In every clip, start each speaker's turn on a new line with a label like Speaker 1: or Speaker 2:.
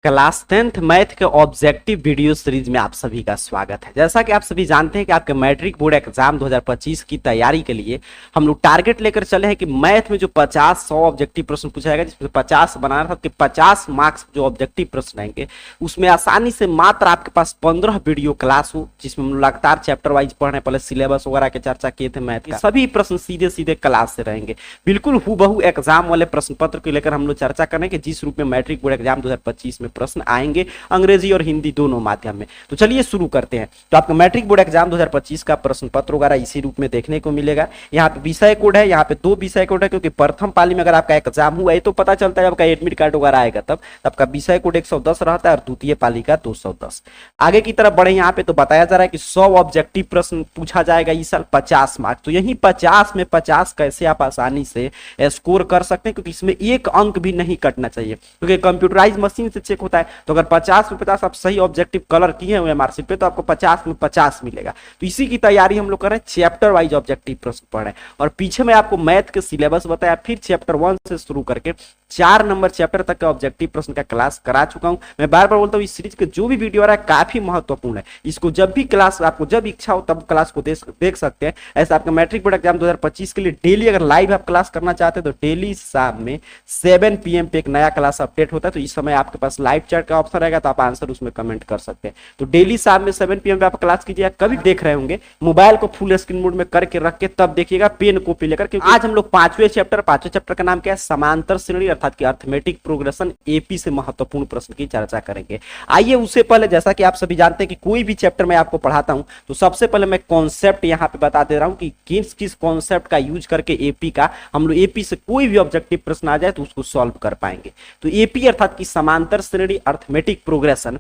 Speaker 1: Class 10th math के objective video series में आप सभी का स्वागत है। जैसा कि आप सभी जानते हैं कि आपके मैट्रिक बोर्ड एग्जाम 2025 की तैयारी के लिए हम लोग टारगेट लेकर चले हैं कि मैथ में जो 50-100 ऑब्जेक्टिव प्रश्न पूछा जाएगा, जिसमें 50 बनाना था कि 50 मार्क्स जो ऑब्जेक्टिव प्रश्न रहेंगे उसमें आसानी से मात्र आपके पास 15 वीडियो क्लास हो, जिसमें हम लगातार चैप्टर वाइज पढ़ रहे हैं। पहले सिलेबस वगैरह की चर्चा किए थे मैथ का, सभी प्रश्न सीधे सीधे क्लास से रहेंगे। बिल्कुल हूबहू एग्जाम वाले प्रश्न पत्र को लेकर हम लोग चर्चा करेंगे, जिस रूप में मैट्रिक बोर्ड एग्जाम 2025 में प्रश्न आएंगे अंग्रेजी और हिंदी दोनों माध्यम में। तो चलिए शुरू करते हैं। तो आपका मैट्रिक बोर्ड एग्जाम 2025 का प्रश्न पत्र वगैरह इसी रूप में देखने को मिलेगा। यहाँ पे विषय कोड है, यहाँ पे 2 विषय कोड है, क्योंकि प्रथम पाली में अगर आपका एग्जाम हुआ है तो पता चलता है आपका एडमिट कार्ड वगैरह आएगा तब आपका विषय कोड 110 रहता है और द्वितीय पाली का 210। आगे की तरफ बढ़े, यहाँ पे तो बताया जा रहा है कि 100 ऑब्जेक्टिव प्रश्न पूछा जाएगा इस साल, 50 मार्क्स। तो यही 50 में 50 कैसे आप आसानी से स्कोर कर सकते हैं, क्योंकि इसमें एक अंक भी नहीं कटना चाहिए, क्योंकि कंप्यूटराइज मशीन से चेक होता है। तो अगर 50 में 50 आप सही ऑब्जेक्टिव कलर किए हुए मार्कशीट पे तो आपको 50 में 50 मिलेगा। तो इसी की तैयारी हम लोग कर रहे हैं, चैप्टर वाइज ऑब्जेक्टिव प्रश्न पढ़ रहे हैं। और पीछे में आपको मैथ के सिलेबस बताया, फिर चैप्टर 1 से शुरू करके 4 नंबर चैप्टर तक के ऑब्जेक्टिव प्रश्न का क्लास करा चुका हूं। मैं बार बार बोलता हूं, इस सीरीज के जो भी वीडियो आ रहा है काफी महत्वपूर्ण है। इसको जब भी क्लास, आपको जब इच्छा हो तब क्लास को देख सकते हैं। ऐसा आपका मैट्रिक बोर्ड एग्जाम 2025 के लिए डेली अगर लाइव आप क्लास करना चाहते हैं तो डेली शाम में 7 PM पे एक नया क्लास अपडेट होता है। तो इस समय आपके पास लाइव चैट का ऑप्शन रहेगा, तो आप आंसर उसमें कमेंट कर सकते हैं। तो डेली शाम में 7 PM पे आप क्लास कीजिएगा। कभी देख रहे होंगे मोबाइल को फुल स्क्रीन मोड में करके रख के तब देखिएगा, पेन कॉपी लेकर, क्योंकि आज हम लोग पांचवें चैप्टर का नाम क्या है, समांतर श्रेणी अर्थात कि अर्थमेटिक प्रोग्रेशन एपी से महत्वपूर्ण प्रश्न की चर्चा करेंगे। आइए उससे पहले, जैसा कि आप सभी जानते हैं कि कोई भी चैप्टर मैं आपको पढ़ाता हूं तो सबसे पहले मैं कॉन्सेप्ट यहां पे बता दे रहा हूं कि किस किस कॉन्सेप्ट का यूज करके एपी का हम लोग एपी से कोई भी ऑब्जेक्टिव प्रश्न आ जाए तो उसको सॉल्व कर पाएंगे। तो एपी अर्थात कि समांतर श्रेणी अर्थमेटिक प्रोग्रेशन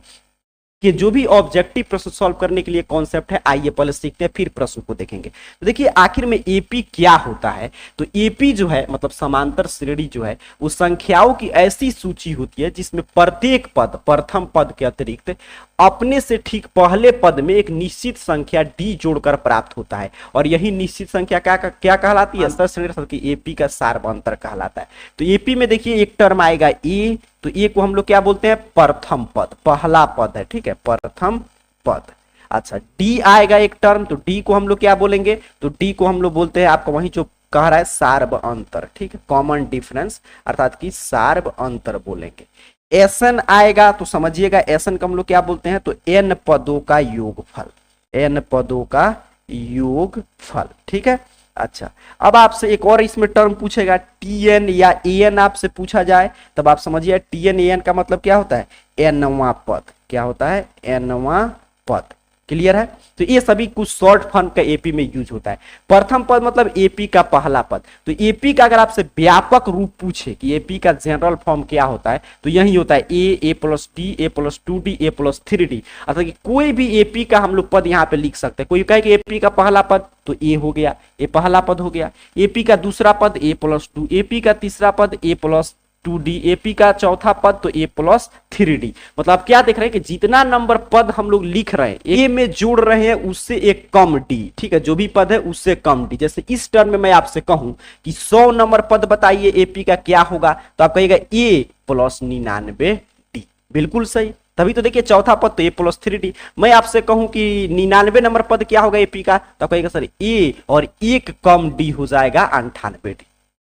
Speaker 1: कि जो भी ऑब्जेक्टिव प्रश्न सॉल्व करने के लिए कॉन्सेप्ट है, आइए पहले सीखते हैं फिर प्रश्न को देखेंगे। तो देखिए आखिर में एपी क्या होता है। तो एपी जो है मतलब समांतर श्रेणी जो है वो संख्याओं की ऐसी सूची होती है जिसमें प्रत्येक पद, प्रथम पद के अतिरिक्त अपने से ठीक पहले पद में एक निश्चित संख्या डी जोड़कर प्राप्त होता है। और यही निश्चित संख्या क्या कहलाती है, अंतर श्रेणी एपी का सार्वंतर कहलाता है। तो एपी में देखिए एक टर्म आएगा ए, तो ए को हम लोग क्या बोलते हैं, प्रथम पद, पहला पद है, ठीक है, प्रथम पद। अच्छा, डी आएगा एक टर्म, तो डी को हम लोग क्या बोलेंगे, तो डी को हम लोग बोलते हैं, आपको वही जो कह रहा है सार्व अंतर, ठीक है, कॉमन डिफरेंस अर्थात कि सार्व अंतर बोलेंगे। एसन आएगा तो समझिएगा एसन का हम लोग क्या बोलते हैं, तो एन पदों का योगफल, एन पदों का योगफल, ठीक है। अच्छा, अब आपसे एक और इसमें टर्म पूछेगा, टीएन या एन आपसे पूछा जाए तब आप समझिए टीएन एन का मतलब क्या होता है, एनवां पद, क्या होता है, एनवां पद। क्लियर है। तो ये सभी कुछ शॉर्ट फॉर्म का एपी में यूज होता है। प्रथम पद मतलब एपी का पहला पद। तो एपी का अगर आपसे व्यापक रूप पूछे कि एपी का जनरल फॉर्म क्या होता है तो यही होता है ए प्लस टी, ए प्लस 2d, ए प्लस 3d। अर्थात कि कोई भी एपी का हम लोग पद यहाँ पे लिख सकते हैं। कोई कहे कि एपी का पहला पद तो ए हो गया, ए पहला पद हो गया। एपी का दूसरा पद ए प्लस 2, एपी का तीसरा पद ए प्लस 2d, एपी का चौथा पद तो ए प्लस 3d। मतलब आप क्या देख रहे हैं कि जितना नंबर पद हम लोग लिख रहे हैं ए में जोड़ रहे हैं उससे एक कम डी, ठीक है, जो भी पद है उससे कम डी। जैसे इस टर्म में मैं आपसे कहूं कि 100 नंबर पद बताइए एपी का क्या होगा, तो आप कहिएगा ए प्लस 99d। बिल्कुल सही। तभी तो देखिए चौथा पद तो ए प्लस 3d। मैं आपसे कहूं कि 99 नंबर पद क्या होगा एपी का, तो कहिएगा सर ए और एक कम डी हो जाएगा 98d।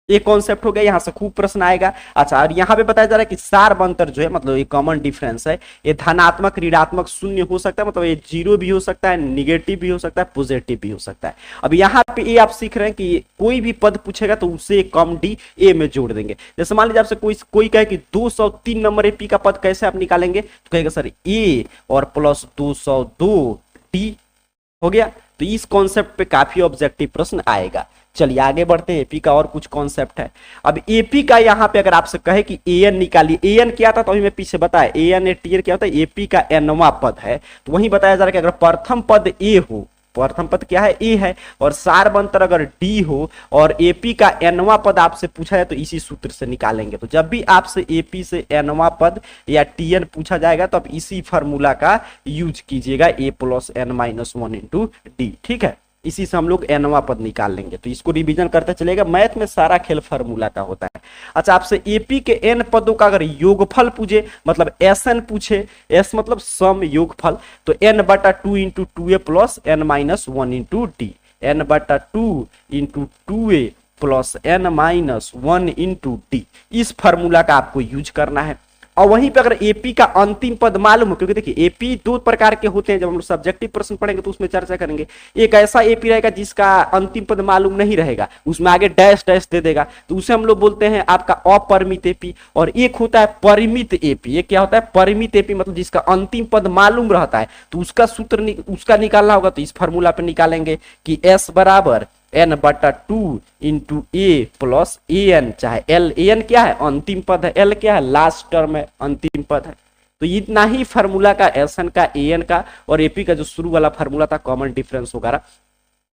Speaker 1: एक कॉन्सेप्ट हो गया, यहां से खूब प्रश्न आएगा। अच्छा, और यहां पे बताया जा रहा है कि सार्वंतर जो है मतलब ये कॉमन डिफरेंस है, ये धनात्मक, ऋणात्मक, शून्य हो सकता है, मतलब ये जीरो भी हो सकता है, निगेटिव भी हो सकता है, पॉजिटिव भी हो सकता है। अब यहाँ पे ये आप सीख रहे हैं कि कोई भी पद पूछेगा तो उससे कम डी ए में जोड़ देंगे। जैसे मान लीजिए आपसे कोई कहे कि 203 नंबर एपी का पद कैसे आप निकालेंगे, तो कहेगा सर ए और प्लस 202 डी हो गया। तो इस कॉन्सेप्ट पे काफी ऑब्जेक्टिव प्रश्न आएगा। चलिए आगे बढ़ते हैं, एपी का और कुछ कॉन्सेप्ट है। अब एपी का यहाँ पे अगर आपसे कहे कि एन निकालिए, एन क्या था तो अभी मैं पीछे बताया, एन ए टी क्या होता है, एपी का एनवां पद है। तो वही बताया जा रहा है कि अगर प्रथम पद ए हो, प्रथम पद क्या है, ए है, और सार्वंतर अगर डी हो और एपी का एनवां पद आपसे पूछा है तो इसी सूत्र से निकालेंगे। तो जब भी आपसे एपी से एनवां पद या टीएन पूछा जाएगा तो आप इसी फार्मूला का यूज कीजिएगा, a plus n minus 1 into d, ठीक है। इसी से हम लोग nवां पद निकाल लेंगे। तो इसको रिवीजन करते चलेगा, मैथ में सारा खेल फार्मूला का होता है। अच्छा, आपसे एपी के n पदों का अगर योगफल पूछे, मतलब एसएन पूछे, एस मतलब सम योगफल, तो n/2 into 2a plus n-1 into D, n/2 into 2a plus n-1 into D, इस फार्मूला का आपको यूज करना है। और वहीं पे अगर एपी का अंतिम पद मालूम हो, क्योंकि देखिए एपी दो प्रकार के होते हैं, जब हम लोग सब्जेक्टिव प्रश्न पढ़ेंगे तो उसमें चर्चा करेंगे। एक ऐसा एपी रहेगा जिसका अंतिम पद मालूम नहीं रहेगा, उसमें आगे डैश डैश दे देगा, तो उसे हम लोग बोलते हैं आपका अपरिमित एपी। और एक होता है परिमित एपी। ये क्या होता है? परिमित एपी, मतलब जिसका अंतिम पद मालूम रहता है, तो उसका सूत्र उसका निकालना होगा। तो इस फॉर्मूला पे निकालेंगे कि एस बराबर n/2 into A plus A N, चाहे एल, ए एन क्या है? अंतिम पद है, एल क्या है? लास्ट टर्म है, अंतिम पद है। तो इतना ही फार्मूला का, एस एन का, ए एन का और एपी का जो शुरू वाला फार्मूला था, कॉमन डिफरेंस वगैरह,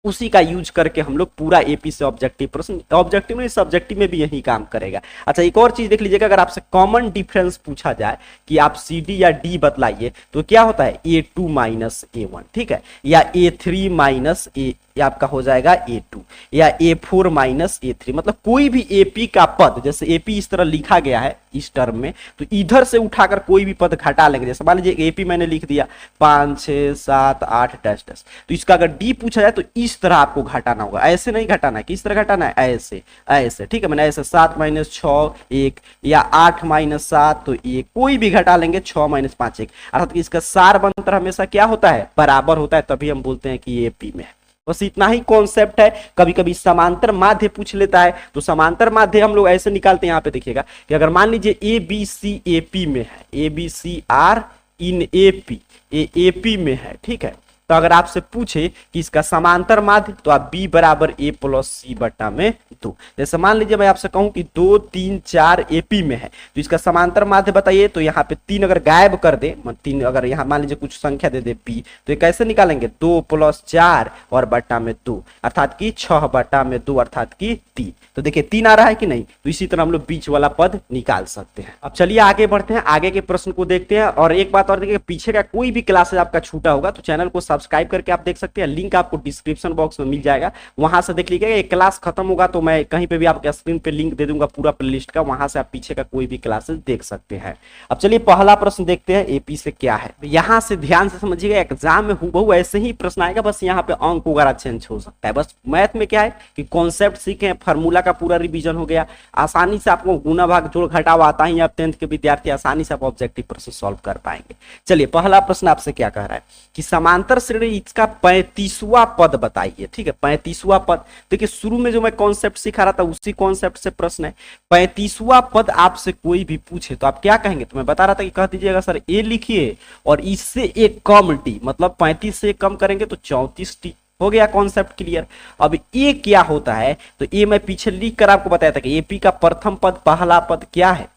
Speaker 1: उसी का यूज करके हम लोग पूरा एपी से ऑब्जेक्टिव प्रश्न, ऑब्जेक्टिव में सब्जेक्टिव में भी यही काम करेगा। अच्छा, एक और चीज देख लीजिएगा, अगर आपसे कॉमन डिफरेंस पूछा जाए कि आप सी डी या डी बतलाइए, तो क्या होता है? A2 माइनस A1, ठीक है, या A3 माइनस ए, आपका हो जाएगा A2, या A4 माइनस A3, मतलब कोई भी एपी का पद, जैसे एपी इस तरह लिखा गया है इस टर्म में, तो इधर से उठाकर कोई भी पद घटा लेंगे। जैसे मान लीजिए एपी मैंने लिख दिया 5 6 7 8 डैश डैश, तो इसका अगर डी पूछा जाए तो इस तरह आपको घटाना होगा, ऐसे नहीं घटाना है। किस तरह घटाना है? ऐसे, ऐसे, ठीक है। मैंने ऐसे 7 माइनस 6 1, या 8 माइनस 7 तो 1, कोई भी घटा लेंगे, 6 माइनस 5 1, अर्थात इसका सार बनतर हमेशा क्या होता है? बराबर होता है, तभी हम बोलते हैं कि ये एपी में है। बस इतना ही कॉन्सेप्ट है। कभी कभी समांतर माध्य पूछ लेता है, तो समांतर माध्य हम लोग ऐसे निकालते हैं। यहाँ पे देखिएगा कि अगर मान लीजिए ए बी सी एपी में है, A B C are in AP, A AP में है, ठीक है, तो अगर आपसे पूछे कि इसका समांतर माध्य, तो आप b बराबर a प्लस सी बटा में 2। जैसे मान लीजिए मैं आपसे कहूं कि 2 3 4 एपी में है, तो इसका समांतर माध्य बताइए। तो यहाँ पे 3 अगर गायब कर दे, 3 अगर यहाँ मान लीजिए कुछ संख्या दे दे p, तो ये कैसे निकालेंगे? 2 प्लस 4 और बटा में 2, अर्थात कि 6 बटा में 2, अर्थात कि 3। तो देखिए 3 आ रहा है कि नहीं? तो इसी तरह हम लोग बीच वाला पद निकाल सकते हैं। अब चलिए आगे बढ़ते हैं, आगे के प्रश्न को देखते हैं। और एक बात और देखिए, पीछे का कोई भी क्लासेज आपका छूटा होगा तो चैनल को सब्सक्राइब करके आप देख सकते हैं, लिंक आपको डिस्क्रिप्शन बॉक्स में मिल जाएगा, वहां से देख लीजिएगा। ये क्लास खत्म होगा तो मैं कहीं पे भी आपके स्क्रीन पे लिंक दे दूंगा पूरा प्लेलिस्ट का, वहां से आप पीछे का कोई भी क्लासेस देख सकते हैं। अब चलिए पहला प्रश्न देखते हैं, एपी से क्या है। यहां से ध्यान से समझिएगा, एग्जाम में हूबहू ऐसे ही प्रश्न आएगा, बस यहाँ पे अंक वगैरह चेंज हो सकता है। बस मैथ में क्या है कि कॉन्सेप्ट सीखे, फार्मूला का पूरा रिवीजन हो गया, आसानी से आपको गुना भाग जोड़ घटाव आता ही, आप 10th के विद्यार्थी आसानी से आप ऑब्जेक्टिव प्रश्न सॉल्व कर पाएंगे। चलिए पहला प्रश्न आपसे क्या कह रहा है कि समांतर श्रेणी इसका 35वां पद बताइए, ठीक है, 35वां पद। देखिए शुरू में जो मैं कॉन्सेप्ट सिखा रहा था उसी कॉन्सेप्ट से प्रश्न है। 35वां पद आपसे कोई भी पूछे तो आप क्या कहेंगे? तो मैं बता रहा था कि कह दीजिएगा सर ए लिखिए और इससे एक कम डी, मतलब 35 से कम करेंगे तो 34 डी। हो गया कॉन्सेप्ट क्लियर। अब ए क्या होता है? तो ए मैं पीछे लिख कर आपको बताया था कि एपी का प्रथम पद, पहला पद क्या है?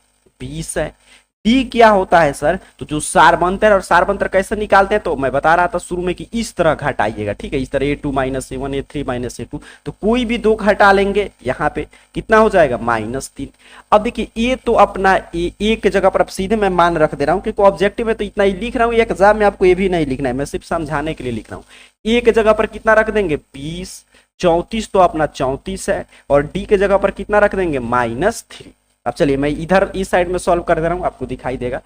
Speaker 1: 20 है। डी क्या होता है सर? तो जो सारबंतर, और सारबंतर कैसे निकालते हैं तो मैं बता रहा था शुरू में कि इस तरह घटाइएगा, ठीक है, इस तरह A2 minus A1, A3 minus A2, तो कोई भी दो घटा लेंगे, यहाँ पे कितना हो जाएगा? -3। अब देखिए ये तो अपना ए के जगह पर अब सीधे मैं मान रख दे रहा हूँ क्योंकि ऑब्जेक्टिव में तो इतना ही लिख रहा हूँ, एग्जाम में आपको ये भी नहीं लिखना है, मैं सिर्फ समझाने के लिए लिख रहा हूँ। ए के जगह पर कितना रख देंगे? 20, 34 तो अपना 34 है, और डी के जगह पर कितना रख देंगे? -3। अब चलिए मैं इधर इस साइड में सॉल्व कर दे रहा हूं, आपको दिखाई देगा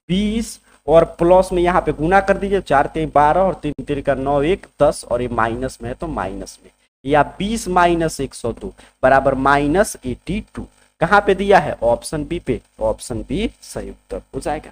Speaker 1: 20 और प्लस में यहाँ पे गुना कर दीजिए, 4 3 12 और 3 3 का 9 1 10, और ये माइनस में है तो माइनस में, या 20 माइनस 102 बराबर -82। कहाँ पे दिया है? ऑप्शन बी पे। ऑप्शन बी सही उत्तर हो जाएगा।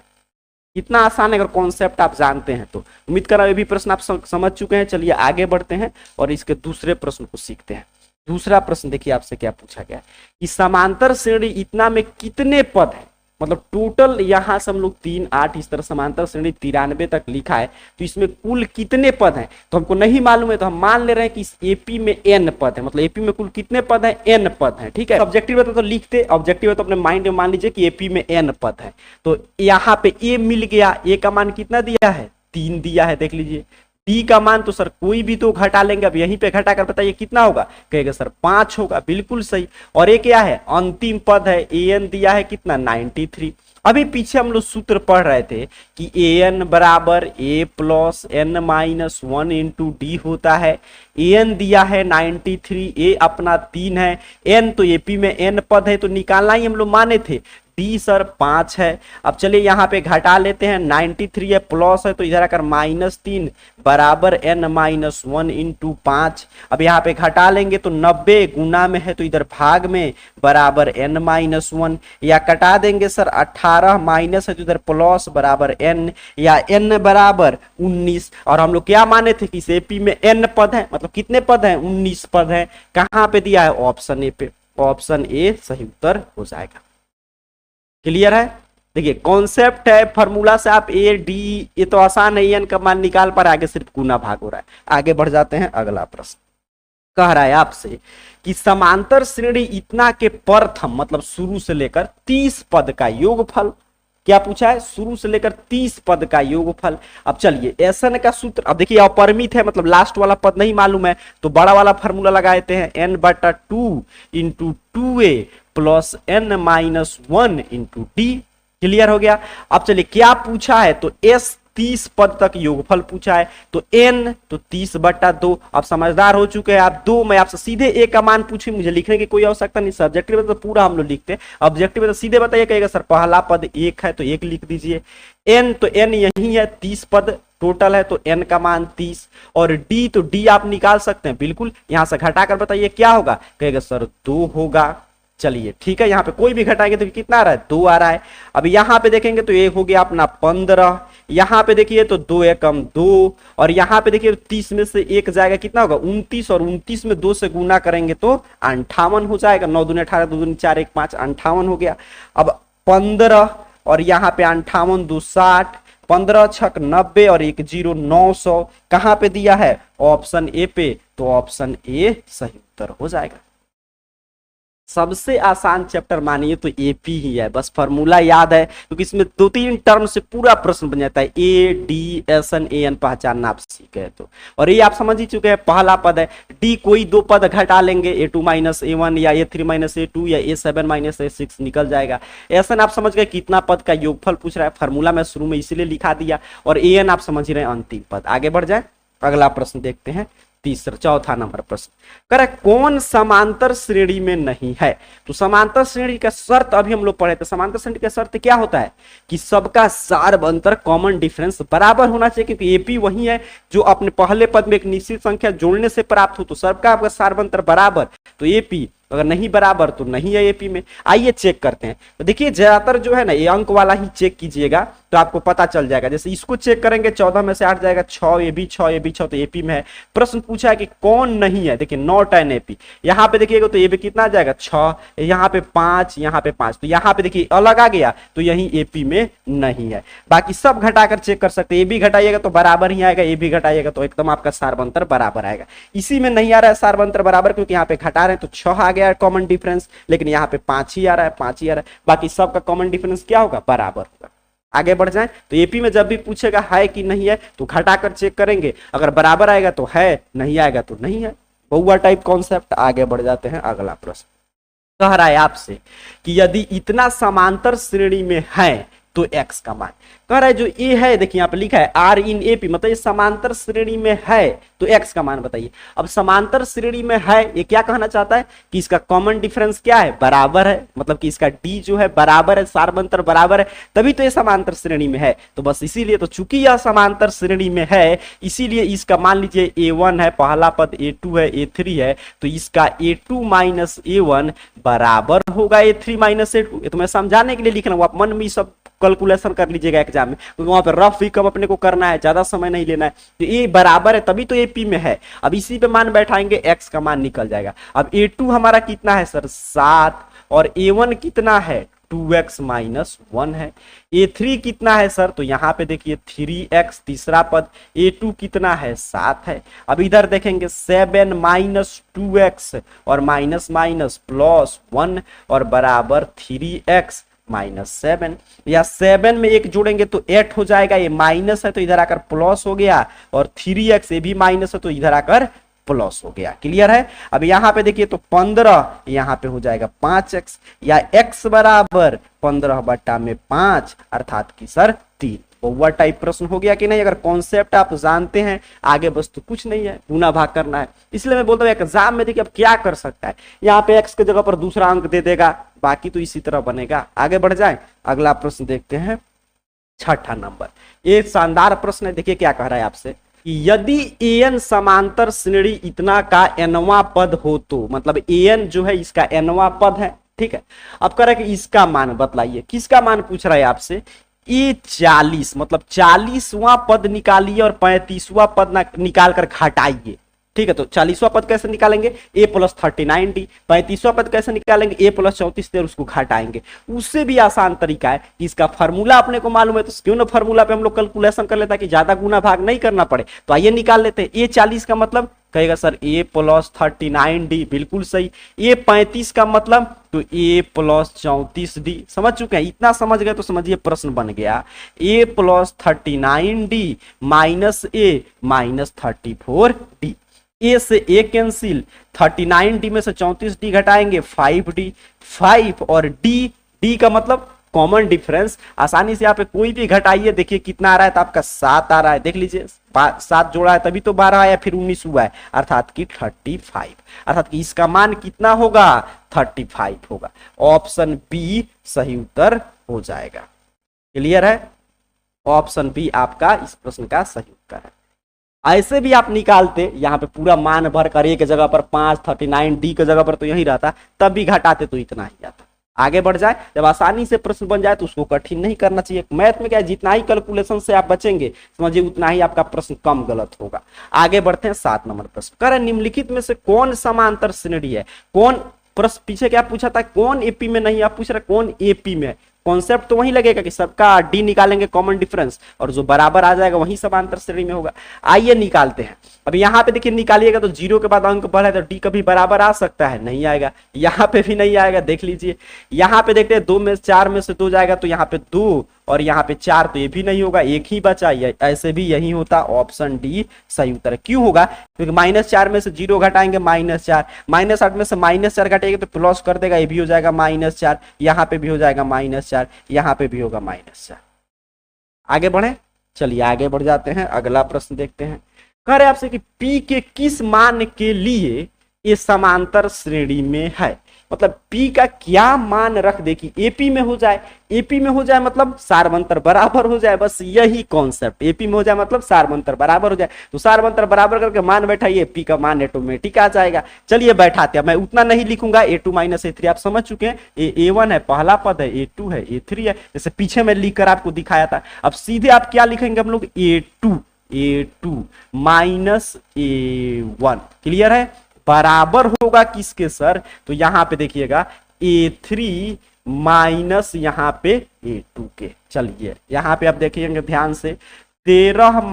Speaker 1: इतना आसान है अगर कॉन्सेप्ट आप जानते हैं तो। उम्मीद कर रहा हूं ये भी प्रश्न आप समझ चुके हैं। चलिए आगे बढ़ते हैं और इसके दूसरे प्रश्न को सीखते हैं। दूसरा प्रश्न देखिए आपसे क्या पूछा गया कि समांतर श्रेणी इतना में कितने पद है? मतलब टोटल यहां से हम लोग 3 8 इस तरह समांतर श्रेणी 93 तक लिखा है, तो इसमें कुल कितने पद हैं? तो हमको नहीं मालूम है, तो हम मान ले रहे हैं कि इस एपी में n पद है, मतलब एपी में कुल कितने पद हैं? n पद हैं, ठीक है। ऑब्जेक्टिव में तो लिखते, ऑब्जेक्टिव में तो अपने माइंड में मान लीजिए कि एपी में n पद है, तो यहाँ पे a मिल गया। a का मान कितना दिया है? 3 दिया है, देख लीजिए। डी का मान तो सर कोई भी तो घटा लेंगे, अब यहीं पे घटा कर बताइए कितना होगा? कहेगा सर 5 होगा, बिल्कुल सही। और ये क्या है? अंतिम पद है, an दिया है कितना? 93। अभी पीछे हम लोग सूत्र पढ़ रहे थे कि ए एन बराबर a plus n minus one into d होता है। ए एन दिया है 93, ए अपना 3 है, एन तो एपी में एन पद है तो निकालना ही हम लोग माने थे। डी सर 5 है। अब चलिए यहाँ पे घटा लेते हैं, 93 है प्लस है तो इधर आकर -3 बराबर n माइनस 1 इंटू 5। अब यहाँ पे घटा लेंगे तो 90 गुना में है तो इधर भाग में बराबर n माइनस 1, या कटा देंगे सर 18 माइनस है तो इधर प्लस बराबर n, या n बराबर 19। और हम लोग क्या माने थे कि इस एपी में n पद है, मतलब कितने पद हैं, 19 पद है। कहाँ पे दिया है, ऑप्शन ए पे। ऑप्शन ए सही उत्तर हो जाएगा। क्लियर है। देखिए कॉन्सेप्ट है, फॉर्मूला से आप ए डी, ये तो आसान है, एन का मान निकाल पर, आगे सिर्फ गुना भाग हो रहा है। आगे बढ़ जाते हैं, अगला प्रश्न कह रहा है आपसे कि समांतर श्रेणी इतना के प्रथम मतलब शुरू से लेकर 30 पद का योगफल, क्या पूछा है, शुरू से लेकर 30 पद का योगफल। अब चलिए एसन का सूत्र, अब देखिए अपरिमित है मतलब लास्ट वाला पद नहीं मालूम है तो बड़ा वाला फॉर्मूला लगाते हैं, n बटा 2 into 2a plus n minus 1 into D. Clear हो गया। अब चलिए क्या पूछा है, तो s 30 पद तक योगफल पूछा है तो n तो 30 बटा 2। अब समझदार हो चुके हैं आप। 2 मैं आपसे सीधे a का मान पूछी, मुझे लिखने की कोई आवश्यकता नहीं। सब्जेक्टिव में तो पूरा हम लोग लिखते हैं, ऑब्जेक्टिव में तो सीधे बताइए, कहेगा सर पहला पद 1 है तो 1 लिख दीजिए। n तो n यही है, 30 पद टोटल है तो n का मान 30, और d तो d आप निकाल सकते हैं बिल्कुल, यहां से घटाकर बताइए क्या होगा, कहेगा सर 2 होगा। चलिए ठीक है, यहाँ पे कोई भी घटाएंगे तो कितना आ रहा है, 2 आ रहा है। अब यहाँ पे देखेंगे तो ये हो गया अपना 15, यहाँ पे देखिए तो 2 एकम 2, और यहाँ पे देखिए 30 में से 1 जाएगा, कितना होगा 29, और 29 में 2 से गुना करेंगे तो 58 हो जाएगा। 9 दूनी 18, 2 दूनी 4, 1 5, 58 हो गया। अब 15 और यहाँ पे 58, 2 60, 15 छक 90 और 1 0 900, कहाँ पे दिया है, ऑप्शन ए पे, तो ऑप्शन ए सही उत्तर हो जाएगा। सबसे आसान चैप्टर मानिए तो एपी ही है, बस फॉर्मूला याद है क्योंकि इसमें 2-3 टर्म से पूरा प्रश्न बन जाता है। A D S N A N पहचानना आप सीख गए तो, और ये आप समझ ही चुके हैं पहला पद है। डी कोई 2 पद घटा लेंगे, A2 माइनस A1 या A3 माइनस A2 या A7 माइनस A6 निकल जाएगा। एस एन आप समझ गए कितना पद का योगफल पूछ रहा है, फॉर्मूला में शुरू में इसीलिए लिखा दिया, और ए एन आप समझ रहे हैं अंतिम पद। आगे बढ़ जाए, अगला प्रश्न देखते हैं, चौथा नंबर प्रश्न करे कौन समांतर श्रेणी में नहीं है। तो समांतर श्रेणी का शर्त अभी हम लोग पढ़े थे। समांतर श्रेणी का शर्त क्या होता है कि सबका सार्व अंतर कॉमन डिफरेंस बराबर होना चाहिए, क्योंकि एपी वही है जो अपने पहले पद में एक निश्चित संख्या जोड़ने से प्राप्त हो, तो सबका आपका सार्व अंतर बराबर, तो एपी अगर नहीं बराबर तो नहीं है एपी में। आइए चेक करते हैं। तो देखिए ज्यादातर जो है ना ये अंक वाला ही चेक कीजिएगा तो आपको पता चल जाएगा। जैसे इसको चेक करेंगे 14 में से 8 जाएगा, 6 ये भी 6 तो एपी में है। प्रश्न पूछा है कि कौन नहीं है, देखिए नॉट एन एपी, यहाँ पे देखिएगा तो ये भी कितना आ जाएगा 6, यहाँ पे 5, यहाँ पे 5, तो यहाँ पे देखिए अलग आ गया तो यही एपी में नहीं है। बाकी सब घटाकर चेक कर सकते हैं, ये भी घटाइएगा तो बराबर ही आएगा, ये भी घटाइएगा तो एकदम आपका सार्वंतर बराबर आएगा। इसी में नहीं आ रहा है सार्वंतर बराबर क्योंकि यहाँ पे घटा रहे हैं तो 6 आ गया कॉमन डिफरेंस, लेकिन यहाँ पे 5 ही आ रहा है, 5 ही आ रहा है। बाकी सबका कॉमन डिफरेंस क्या होगा, बराबर होगा। आगे बढ़ जाएं तो एपी में जब भी पूछेगा है कि नहीं है तो घटाकर चेक करेंगे, अगर बराबर आएगा तो है, नहीं आएगा तो नहीं है। बहुआ टाइप कॉन्सेप्ट। आगे बढ़ जाते हैं, अगला प्रश्न कह रहा है आपसे कि यदि इतना समांतर श्रेणी में है तो x का मान, कह रहा है जो ए है, देखिए यहाँ पे लिखा है आर इन एपी, मतलब ये समांतर श्रेणी में है तो x का मान बताइए। अब समांतर श्रेणी में है ये क्या कहना चाहता है कि इसका कॉमन डिफरेंस क्या है, बराबर है, मतलब कि इसका d जो है बराबर है, सार्वंतर बराबर है, तभी तो ये समांतर श्रेणी में है। तो बस इसीलिए, तो चूंकि यह समांतर श्रेणी में है इसीलिए इसका मान लीजिए A1 है, पहला पद A2 है, A3 है, तो इसका A2 माइनस A1 बराबर होगा A3 माइनस A2। ये तो मैं समझाने के लिए लिख रहा हूँ, आप मन में सब कैलकुलेशन कर लीजिएगा एग्जाम में, क्योंकि वहां पे रफ कम अपने को करना है, ज्यादा समय नहीं लेना है। तो ये बराबर है तभी तो एपी में है। अब इसी पे मान बैठाएंगे x का मान निकल जाएगा। अब A2 हमारा कितना है सर 7, और A1 कितना है 2x माइनस 1 है। A3 कितना है सर, तो यहाँ पे देखिए 3x तीसरा पद, A2 कितना है 7 है। अब इधर देखेंगे 7 माइनस 2x और माइनस माइनस प्लस 1 और बराबर 3x माइनस 7, या 7 में 1 जोड़ेंगे तो 8 हो जाएगा, ये माइनस है तो इधर आकर प्लस हो गया, और 3x ये भी माइनस है तो इधर आकर प्लस हो गया। क्लियर है। अब यहाँ पे देखिए तो 15 यहाँ पे हो जाएगा 5x या x बराबर 15/5 अर्थात कि सर 3। बहुआ टाइप प्रश्न हो गया कि नहीं। अगर कॉन्सेप्ट आप जानते हैं आगे बस तो कुछ नहीं है, गुना भाग करना है। इसलिए मैं बोलता हूँ एग्जाम में देखिए अब क्या कर सकता है, यहाँ पे x की जगह पर दूसरा अंक दे देगा, बाकी तो इसी तरह बनेगा। आगे बढ़ जाए, अगला प्रश्न देखते हैं 6ठा नंबर। ये शानदार प्रश्न है। देखिए क्या कह रहा है आपसे, यदि an समांतर श्रेणी इतना का nवां पद हो तो, मतलब an जो है इसका nवां पद है, ठीक है। अब कह रहा है कि इसका मान बतलाइए। किसका मान पूछ रहा है आपसे, ये 40 मतलब 40वां पद निकालिए और 35वां पद निकाल कर घटाइए, ठीक है। तो 40वां पद कैसे निकालेंगे, a + 39d। 35वां पद कैसे निकालेंगे, a + 34 और उसको घटाएंगे। उससे भी आसान तरीका है कि इसका फार्मूला अपने को मालूम है तो क्यों ना फार्मूला पे हम लोग कैलकुलेशन कर लेता कि ज्यादा गुना भाग नहीं करना पड़े। तो आइए निकाल लेते हैं। a 40 का मतलब कहेगा सर a + 39d, बिल्कुल सही। a 35 का मतलब तो a + 34d। समझ चुके हैं, इतना समझ गए तो समझिए प्रश्न बन गया a + 39d - a - 34d। ए से ए कैंसिल, 39d में से 34d घटाएंगे 5d, 5 और डी का मतलब कॉमन डिफरेंस। आसानी से यहाँ पे कोई भी घटाइए, देखिए कितना आ रहा है तो आपका 7 आ रहा है। देख लीजिए 7 जोड़ा है तभी तो 12 आया, फिर 19 हुआ है अर्थात कि 35, अर्थात कि इसका मान कितना होगा 35 होगा। ऑप्शन बी सही उत्तर हो जाएगा। क्लियर है, ऑप्शन बी आपका इस प्रश्न का सही उत्तर है। ऐसे भी आप निकालते, यहाँ पे पूरा मान भर कर एक जगह पर 5, 39d की जगह पर तो यही रहता, तब भी घटाते तो इतना ही आता। आगे बढ़ जाए, जब आसानी से प्रश्न बन जाए तो उसको कठिन नहीं करना चाहिए। मैथ में क्या है, जितना ही कैलकुलेशन से आप बचेंगे समझिए उतना ही आपका प्रश्न कम गलत होगा। आगे बढ़ते हैं 7 नंबर प्रश्न। कह रहे निम्नलिखित में से कौन समांतर श्रेणी है। कौन प्रश्न पीछे क्या पूछा था, कौन एपी में नहीं, आप पूछ रहे कौन एपी में। कॉन्सेप्ट तो वही लगेगा कि सबका डी निकालेंगे कॉमन डिफरेंस और जो बराबर आ जाएगा वही समांतर श्रेणी में होगा। आइए निकालते हैं। अब यहाँ पे देखिए निकालिएगा तो 0 के बाद अंक बढ़े तो डी कभी बराबर आ सकता है, नहीं आएगा। यहाँ पे भी नहीं आएगा, देख लीजिए। यहाँ पे देखते हैं 2 में 4 में से 2 जाएगा तो यहाँ पे 2 और यहाँ पे 4 तो ये भी नहीं होगा, एक ही बचा, ऐसे भी यही होता। ऑप्शन डी सही उत्तर है। क्यों होगा, क्योंकि -4 में से 0 घटाएंगे -4, -8 में से -4 घटाएंगे तो प्लस कर देगा, ये भी हो जाएगा -4, यहाँ पे भी हो जाएगा -4, यहाँ पे भी होगा -4। आगे बढ़े, चलिए आगे बढ़ जाते हैं, अगला प्रश्न देखते हैं। कह रहे आपसे कि P के किस मान के लिए ये समांतर श्रेणी में है, मतलब P का क्या मान रख दे कि AP में हो जाए। AP में हो जाए मतलब सारवंतर बराबर हो जाए, बस यही कॉन्सेप्ट। AP में हो जाए मतलब सारवंतर बराबर हो जाए, तो सारवंतर बराबर करके मान बैठाइए, P का मान ऑटोमेटिक आ जाएगा। चलिए बैठाते हैं, मैं उतना नहीं लिखूंगा। A2 - A3 आप समझ चुके हैं, A1 है पहला पद है, A2 है, A3 है, जैसे पीछे में लिखकर आपको दिखाया था। अब सीधे आप क्या लिखेंगे हम लोग, A2 - A1। क्लियर है, बराबर होगा किसके सर, तो यहां पे देखिएगा A3 माइनस यहाँ पे A2 के। चलिए यहां पे आप देखिएगा ध्यान से, 13 -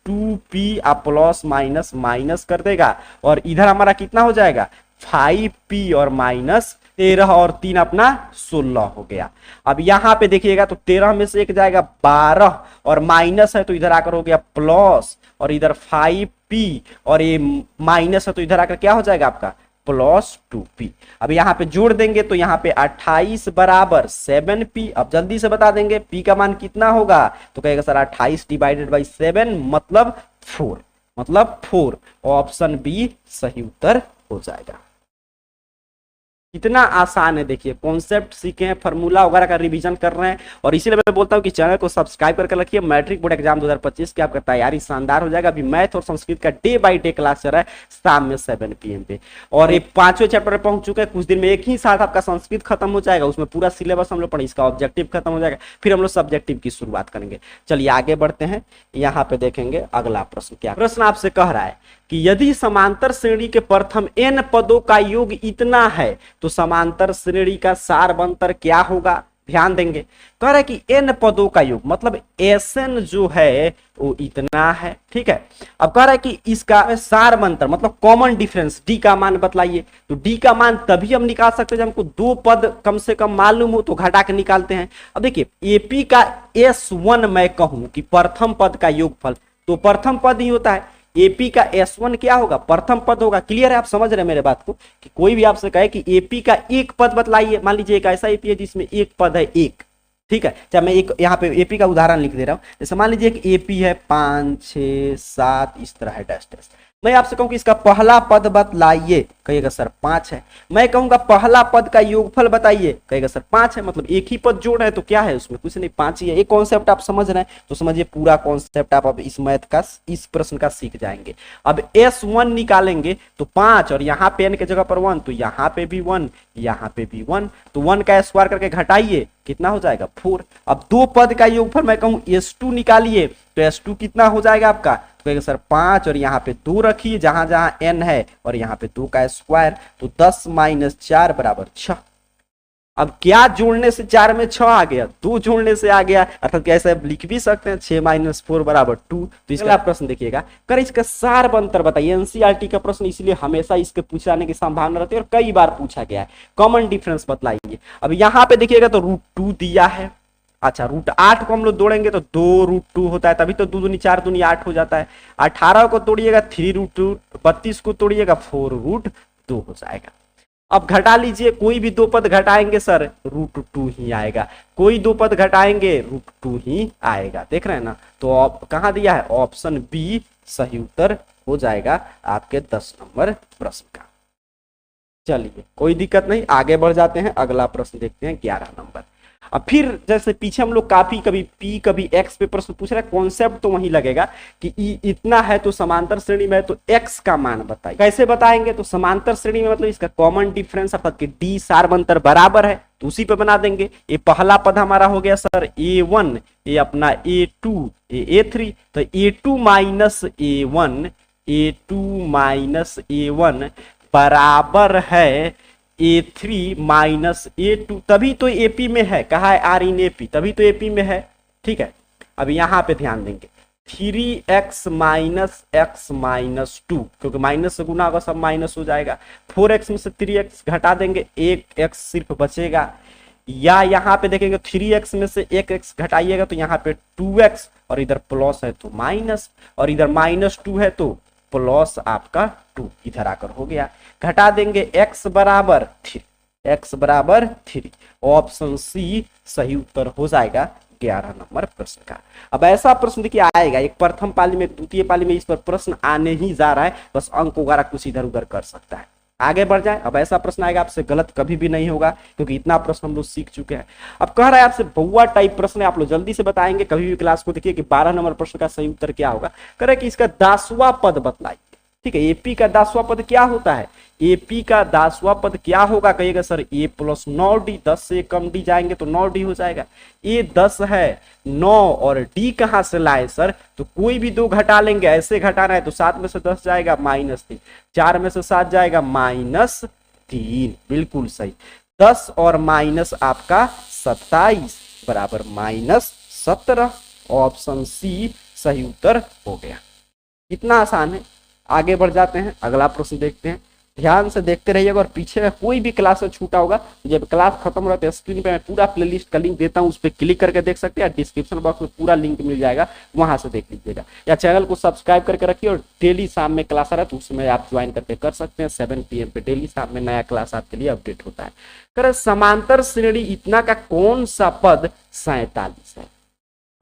Speaker 1: 2p आप प्लस माइनस माइनस कर देगा और इधर हमारा कितना हो जाएगा 5p और माइनस 13 और 3 अपना 16 हो गया। अब यहां पे देखिएगा तो 13 में से एक जाएगा 12 और माइनस है तो इधर आकर हो गया प्लस और इधर 5p और ये माइनस है तो इधर आकर क्या हो जाएगा आपका +2p। अब यहाँ पे जोड़ देंगे तो यहाँ पे 28 बराबर 7p। अब जल्दी से बता देंगे p का मान कितना होगा, तो कहेगा सर 28 / 7 मतलब 4। ऑप्शन बी सही उत्तर हो जाएगा। कितना आसान है, देखिए कॉन्सेप्ट सीखे हैं, फार्मूला वगैरह का रिवीजन कर रहे हैं। और इसीलिए मैं बोलता हूं कि चैनल को सब्सक्राइब करके रखिए। मैट्रिक बोर्ड एग्जाम 2025 की आपका तैयारी शानदार हो जाएगा। अभी मैथ और संस्कृत का डे बाय डे क्लास चल रहा है शाम में 7 PM पे, और ये 5वें चैप्टर पे पहुंच चुके हैं। कुछ दिन में एक ही साथ आपका संस्कृत खत्म हो जाएगा, उसमें पूरा सिलेबस हम लोग पढ़े, इसका ऑब्जेक्टिव खत्म हो जाएगा, फिर हम लोग सब्जेक्टिव की शुरुआत करेंगे। चलिए आगे बढ़ते हैं, यहाँ पे देखेंगे अगला प्रश्न। क्या प्रश्न आपसे कह रहा है कि यदि समांतर श्रेणी के प्रथम n पदों का योग इतना है तो समांतर श्रेणी का सारवंतर क्या होगा। ध्यान देंगे, कह रहा है कि n पदों का योग मतलब Sn जो है वो इतना है, ठीक है। अब कह रहा है कि इसका सारवंतर मतलब कॉमन डिफरेंस d का मान बतलाइए। तो d का मान तभी हम निकाल सकते हैं जब हमको 2 पद कम से कम मालूम हो, तो घटा के निकालते हैं। अब देखिए AP का S1 मैं कहूं कि प्रथम पद का योगफल, तो प्रथम पद ही होता है। एपी का S1 क्या होगा, प्रथम पद होगा। क्लियर है, आप समझ रहे हैं मेरे बात को, कि कोई भी आपसे कहे कि एपी का एक पद बतलाइए, मान लीजिए एक ऐसा एपी है जिसमें एक पद है एक, ठीक है। चाहे मैं एक यहाँ पे एपी का उदाहरण लिख दे रहा हूं, जैसे मान लीजिए एक एपी है 5 6 7 इस तरह है डैश डैश। मैं आपसे कहूं कि इसका पहला पद बतलाइए, कहिएगा सर 5 है। मैं कहूंगा पहला पद का योगफल बताइए, कहेगा सर 5 है। मतलब एक ही पद जोड़ रहे हैं तो क्या है उसमें, कुछ नहीं, 5 ही है। एक कॉन्सेप्ट आप समझ रहे हैं तो समझिए पूरा कॉन्सेप्ट आप अब इस मैथ का, इस प्रश्न का सीख जाएंगे। अब S1 निकालेंगे तो 5 और यहाँ पे n के जगह पर 1, तो यहाँ पे भी 1 यहाँ पे भी 1, तो 1 का स्क्वायर करके घटाइए कितना हो जाएगा 4। अब दो पद का योगफल मैं कहूं S2 निकालिए, तो S2 कितना हो जाएगा आपका, तो कहेगा सर 5 और यहाँ पे 2 रखिए जहां जहां n है और यहाँ पे 2 का स्क्वायर, तो 10 - 4 बराबर 6। अब क्या जोड़ने से 4 में 6 आ गया, 2 जोड़ने से आ गया, अर्थात कैसे लिख भी सकते हैं 6 - 4 बराबर 2। तो इसका प्रश्न देखिएगा, कर इसका सार अंतर बताइए। एनसीईआरटी का प्रश्न इसलिए हमेशा इसके पूछे जाने की संभावना रहती है और कई बार पूछा गया है। कॉमन डिफरेंस बतलाइए। अब यहाँ पे देखिएगा तो √2 दिया है, अच्छा √8 को हम लोग तोड़ेंगे तो 2√2 होता है, तभी तो 2 दूनी 4 दूनी 8 हो जाता है। 18 को तोड़िएगा 3√2, 32 को तोड़िएगा 4√2 हो जाएगा। अब घटा लीजिए, कोई भी दो पद घटाएंगे सर √2 ही आएगा, कोई दो पद घटाएंगे √2 ही आएगा। देख रहे हैं ना, तो कहां दिया है, ऑप्शन बी सही उत्तर हो जाएगा आपके 10 नंबर प्रश्न का। चलिए कोई दिक्कत नहीं, आगे बढ़ जाते हैं, अगला प्रश्न देखते हैं 11 नंबर। अब फिर जैसे पीछे हम लोग काफी कभी पी कभी एक्स पे प्रश्न पूछ रहे हैं, कॉन्सेप्ट तो वही लगेगा कि ई इतना है तो समांतर श्रेणी में है तो एक्स का मान बताइए। कैसे बताएंगे, तो समांतर श्रेणी में मतलब इसका कॉमन डिफरेंस अर्थात कि डी सार्वंतर बराबर है तो उसी पे बना देंगे। ये पहला पद हमारा हो गया सर A1, ये अपना A2, ये A3, तो A2 - A1 बराबर है A3 - A2, तभी तो एपी में है, कहा है R इन AP, तभी तो एपी में है। ठीक है, अब यहां पे ध्यान देंगे 3x - x - 2, क्योंकि माइनस से गुना होगा सब माइनस हो जाएगा। 4x में से 3x घटा देंगे, 1x सिर्फ बचेगा। या यहाँ पे देखेंगे 3x में से 1x घटाइएगा तो यहाँ पे 2x, और इधर प्लस है तो माइनस, और इधर -2 है तो प्लस आपका 2, इधर आकर हो गया। घटा देंगे x बराबर 3, ऑप्शन सी सही उत्तर हो जाएगा 11 नंबर प्रश्न का। अब ऐसा प्रश्न देखिए आएगा, एक प्रथम पाली में एक द्वितीय पाली में इस पर प्रश्न आने ही जा रहा है, बस अंक वगैरह कुछ इधर उधर कर सकता है। आगे बढ़ जाए, अब ऐसा प्रश्न आएगा आपसे गलत कभी भी नहीं होगा क्योंकि इतना प्रश्न हम लोग सीख चुके हैं। अब कह रहा है आपसे बउआ टाइप प्रश्न है, आप लोग जल्दी से बताएंगे कभी भी क्लास को देखिए कि 12 नंबर प्रश्न का सही उत्तर क्या होगा। कह रहे कि इसका 10वां पद बतलाइए। ठीक है, एपी का 10वां पद क्या होता है, एपी का 10वां पद क्या होगा, कहिएगा सर a + 9d, 10 से कम डी जाएंगे तो 9d हो जाएगा। a 10 है, 9 और d कहां से लाए सर, तो कोई भी दो घटा लेंगे, ऐसे घटाना है तो 7 में से 10 जाएगा -3, 4 में से 7 जाएगा -3, बिल्कुल सही। 10 और माइनस आपका 27 बराबर -17, ऑप्शन सी सही उत्तर हो गया। कितना आसान है। आगे बढ़ जाते हैं, अगला प्रश्न देखते हैं, ध्यान से देखते रहिएगा। और पीछे में कोई भी क्लास में छूटा होगा, जब क्लास खत्म हो रहा है स्क्रीन पे मैं पूरा प्लेलिस्ट का लिंक देता हूं, उस पर क्लिक करके देख सकते हैं, डिस्क्रिप्शन बॉक्स में पूरा लिंक मिल जाएगा, वहां से देख लीजिएगा। या चैनल को सब्सक्राइब करके रखिए और डेली शाम में क्लास आ रहा है तो उसमें आप ज्वाइन करके कर सकते हैं। 7 PM पे डेली शाम में नया क्लास आपके लिए अपडेट होता है। कर समांतर श्रेणी इतना का कौन सा पद 47 है।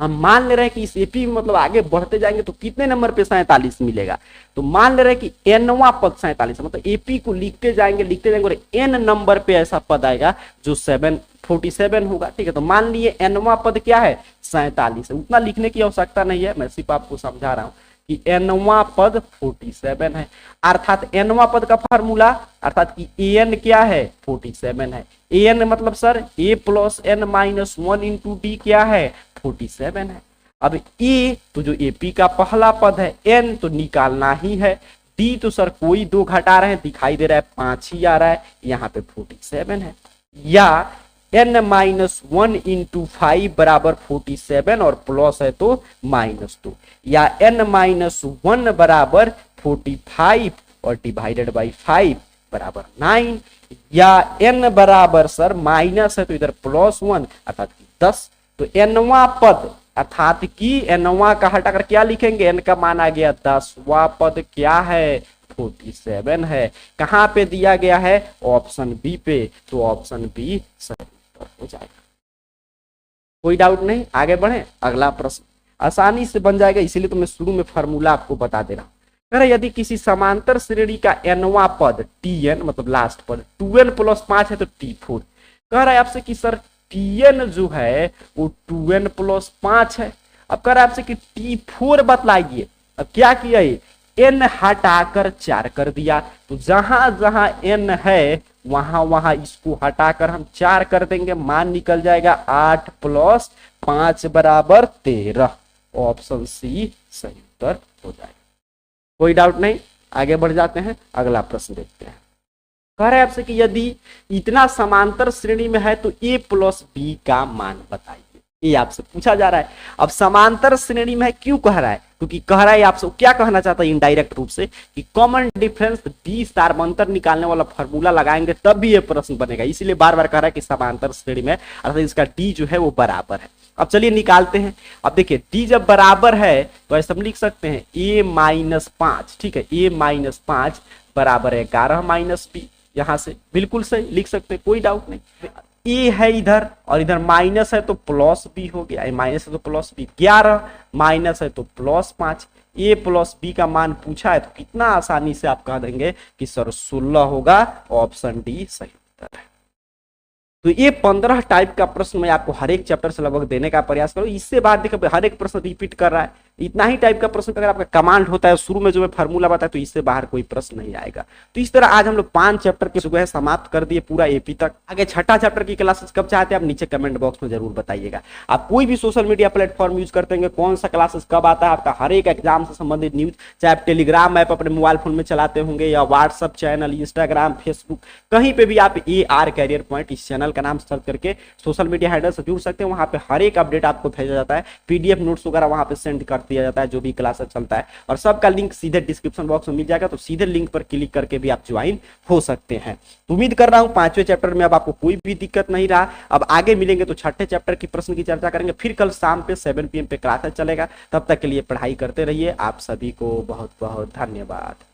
Speaker 1: हम मान ले रहे हैं कि इस एपी में मतलब आगे बढ़ते जाएंगे तो कितने नंबर पे 47 मिलेगा, तो मान ले रहे हैं कि nवां पद 47 है, मतलब एपी को लिखते जाएंगे और n नंबर पे ऐसा पद आएगा जो 47 होगा। ठीक है, तो मान लिए nवां पद क्या है 47 है, उतना लिखने की आवश्यकता नहीं है, मैं सिर्फ आपको समझा रहा हूं कि nवां पद 47 है। अर्थात nवां पद का फार्मूला अर्थात कि an क्या है 47 है। an मतलब सर a + n - 1 × d क्या है 47 है। अब ए तो जो एपी का पहला पद है, एन तो निकालना ही है, डी तो सर कोई दो घटा रहे हैं, दिखाई दे रहा है 5 ही आ रहा है, यहाँ पे 47 है। या n - 1 × 5 बराबर 47 और प्लस है तो -2, या n - 1 बराबर 45 और डिवाइडेड बाई 5 बराबर 9, या n बराबर सर माइनस है तो इधर +1 अर्थात 10, तो nवां पद अर्थात कि एनवा का हटाकर क्या लिखेंगे, एन का मान आ गया 10वां पद क्या है 47 है। कहां पे दिया गया है, ऑप्शन बी पे, तो ऑप्शन बी सही उत्तर हो जाएगा। कोई डाउट नहीं, आगे बढ़े। अगला प्रश्न आसानी से बन जाएगा, इसीलिए तो मैं शुरू में फॉर्मूला आपको बता दे रहा हूं। कह रहा यदि किसी समांतर श्रेणी का एनवा पद टीएन मतलब लास्ट पद 2n + 5 है तो t4। कह रहा है आपसे कि सर tn जो है वो 2n + 5 है। अब कह रहा है आपसे कि t4 बतलाइए। अब क्या किया, n हटाकर 4 कर दिया, तो जहां जहां n है वहां वहां इसको हटाकर हम 4 कर देंगे, मान निकल जाएगा 8 + 5 = 13। ऑप्शन सी सही उत्तर हो जाएगा। कोई डाउट नहीं, आगे बढ़ जाते हैं, अगला प्रश्न देखते हैं। कह रहे हैं आपसे कि यदि इतना समांतर श्रेणी में है तो a + b का मान बताइए। ये आपसे पूछा जा रहा है। अब समांतर श्रेणी में है, क्यों कह रहा है, क्योंकि कह रहा है आपसे क्या कहना चाहता है इनडायरेक्ट रूप से कि कॉमन डिफरेंस डी स्टार अंतर निकालने वाला फॉर्मूला लगाएंगे तब भी ये प्रश्न बनेगा, इसीलिए बार बार कह रहा है कि समांतर श्रेणी में अर्थात इसका डी जो है वो बराबर है। अब चलिए निकालते हैं। अब देखिए डी जब बराबर है तो ऐसा हम लिख सकते हैं a - 5, ठीक है, a - 5 बराबर है 11 - b। यहां से बिल्कुल सही लिख सकते हैं, कोई डाउट नहीं। ए है इधर और इधर माइनस है तो प्लस बी हो गया, माइनस है तो प्लस बी, 11 माइनस है तो +5। a + b का मान पूछा है तो कितना आसानी से आप कह देंगे कि सर 16 होगा, ऑप्शन डी सही उत्तर है। तो ये 15 टाइप का प्रश्न मैं आपको हर एक चैप्टर से लगभग देने का प्रयास करूँ। इससे बाद देखो हर एक प्रश्न रिपीट कर रहा है, इतना ही टाइप का प्रश्न अगर आपका कमांड होता है शुरू में जो मैं फार्मूला बताया तो इससे बाहर कोई प्रश्न नहीं आएगा। तो इस तरह आज हम लोग 5 चैप्टर के जो है समाप्त कर दिए पूरा एपी तक। आगे छठा चैप्टर की क्लासेस कब चाहते हैं आप नीचे कमेंट बॉक्स में जरूर बताइएगा। आप कोई भी सोशल मीडिया प्लेटफॉर्म यूज करते हैं, कौन सा क्लासेस कब आता है, आपका हर एक एग्जाम से संबंधित न्यूज, चाहे आप टेलीग्राम ऐप अपने मोबाइल फोन में चलाते होंगे या व्हाट्सअप चैनल, इंस्टाग्राम, फेसबुक, कहीं पे भी आप AR कैरियर पॉइंट इस चैनल का नाम सर्च करके सोशल मीडिया हैंडल से जुड़ सकते हैं। वहां पे हर एक अपडेट आपको भेजा जाता है, PDF नोट्स वगैरह वहां पे सेंड कर दिया जाता है जो भी क्लासेस चलता है, और सबका लिंक सीधे डिस्क्रिप्शन बॉक्स में मिल जाएगा, तो सीधे लिंक पर क्लिक करके भी आप ज्वाइन हो सकते हैं। तो उम्मीद कर रहा हूं 5वें चैप्टर में अब आपको कोई भी दिक्कत नहीं रहा। अब आगे मिलेंगे तो छठे चैप्टर की प्रश्न की चर्चा करेंगे, फिर कल शाम पे 7 PM पे क्लासेस चलेगा। तब तक के लिए पढ़ाई करते रहिए। आप सभी को बहुत बहुत धन्यवाद।